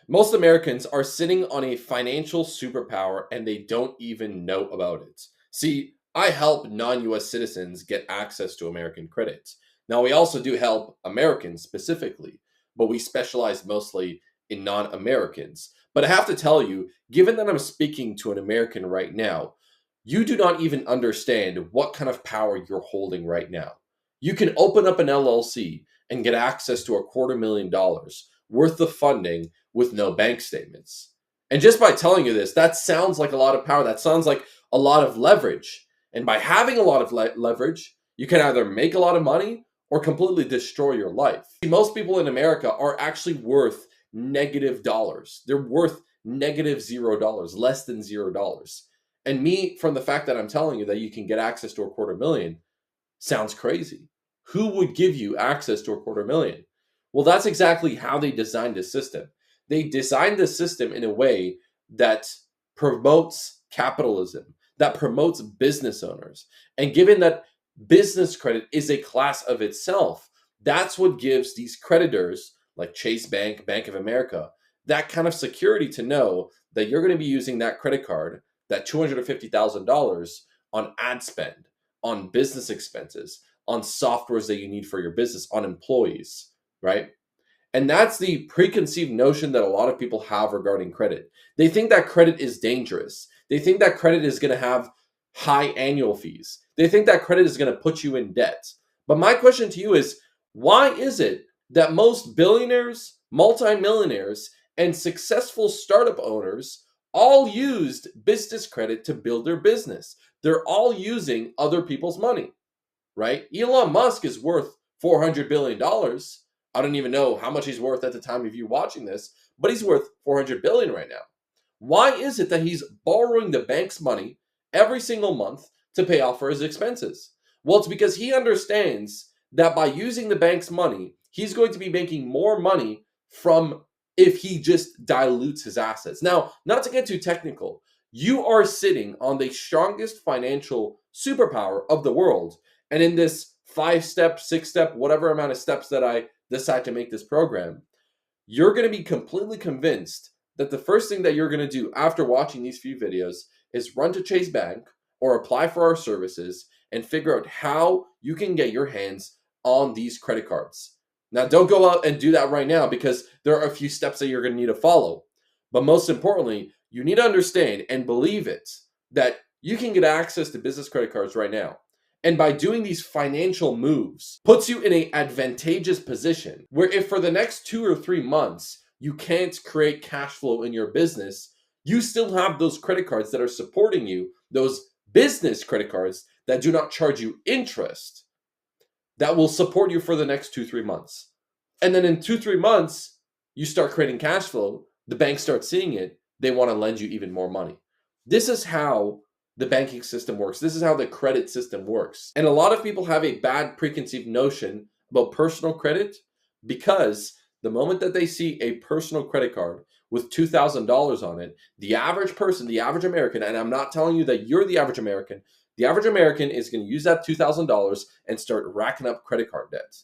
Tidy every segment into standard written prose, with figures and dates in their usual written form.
Most Americans are sitting on a financial superpower and they don't even know about it. See, I help non US citizens get access to American credit. Now, we also do help Americans specifically, but we specialize mostly in non Americans. But I have to tell you, given that I'm speaking to an American right now, you do not even understand what kind of power you're holding right now. You can open up an LLC and get access to $250,000 worth of funding with no bank statements. And just by telling you this, that sounds like a lot of power. That sounds like a lot of leverage. And by having a lot of leverage, you can either make a lot of money or completely destroy your life. Most people in America are actually worth negative dollars. They're worth negative $0, less than $0. And me, from the fact that I'm telling you that you can get access to $250,000, sounds crazy. Who would give you access to $250,000? Well, that's exactly how they designed this system. They designed the system in a way that promotes capitalism, that promotes business owners. And given that business credit is a class of itself, that's what gives these creditors like Chase Bank, Bank of America, that kind of security to know that you're going to be using that credit card, that $250,000 on ad spend, on business expenses, on softwares that you need for your business, on employees, right? And that's the preconceived notion that a lot of people have regarding credit. They think that credit is dangerous. They think that credit is going to have high annual fees. They think that credit is going to put you in debt. But my question to you is, why is it that most billionaires, multimillionaires, and successful startup owners all used business credit to build their business? They're all using other people's money, right? Elon Musk is worth $400 billion. I don't even know how much he's worth at the time of you watching this, but he's worth 400 billion right now. Why is it that he's borrowing the bank's money every single month to pay off for his expenses? Well, it's because he understands that by using the bank's money, he's going to be making more money from if he just dilutes his assets. Now, not to get too technical, you are sitting on the strongest financial superpower of the world. And in this 5-step, 6-step, whatever amount of steps that I decide to make this program, you're going to be completely convinced that the first thing that you're going to do after watching these few videos is run to Chase Bank or apply for our services and figure out how you can get your hands on these credit cards. Now, don't go out and do that right now because there are a few steps that you're going to need to follow. But most importantly, you need to understand and believe it that you can get access to business credit cards right now. And by doing these financial moves, puts you in an advantageous position where if for the next 2 or 3 months you can't create cash flow in your business, you still have those credit cards that are supporting you, those business credit cards that do not charge you interest, that will support you for the next 2, 3 months. And then in 2, 3 months, you start creating cash flow, the bank starts seeing it, they want to lend you even more money. This is how the banking system works. This is how the credit system works. And a lot of people have a bad preconceived notion about personal credit because the moment that they see a personal credit card with $2,000 on it, the average person, the average American, and I'm not telling you that you're the average American is going to use that $2,000 and start racking up credit card debt.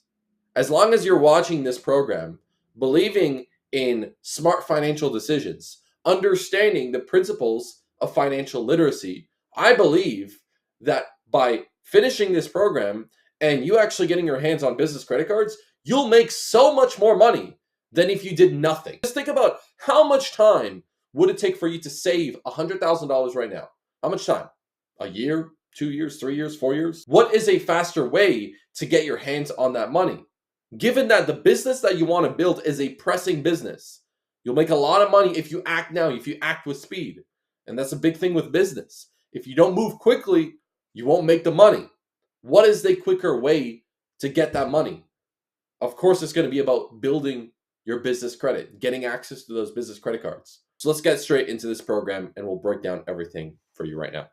As long as you're watching this program, believing in smart financial decisions, understanding the principles of financial literacy, I believe that by finishing this program and you actually getting your hands on business credit cards, you'll make so much more money than if you did nothing. Just think about how much time would it take for you to save $100,000 right now? How much time? A year, 2 years, 3 years, 4 years? What is a faster way to get your hands on that money? Given that the business that you want to build is a pressing business, you'll make a lot of money if you act now, if you act with speed. And that's a big thing with business. If you don't move quickly, you won't make the money. What is the quicker way to get that money? Of course, it's going to be about building your business credit, getting access to those business credit cards. So let's get straight into this program and we'll break down everything for you right now.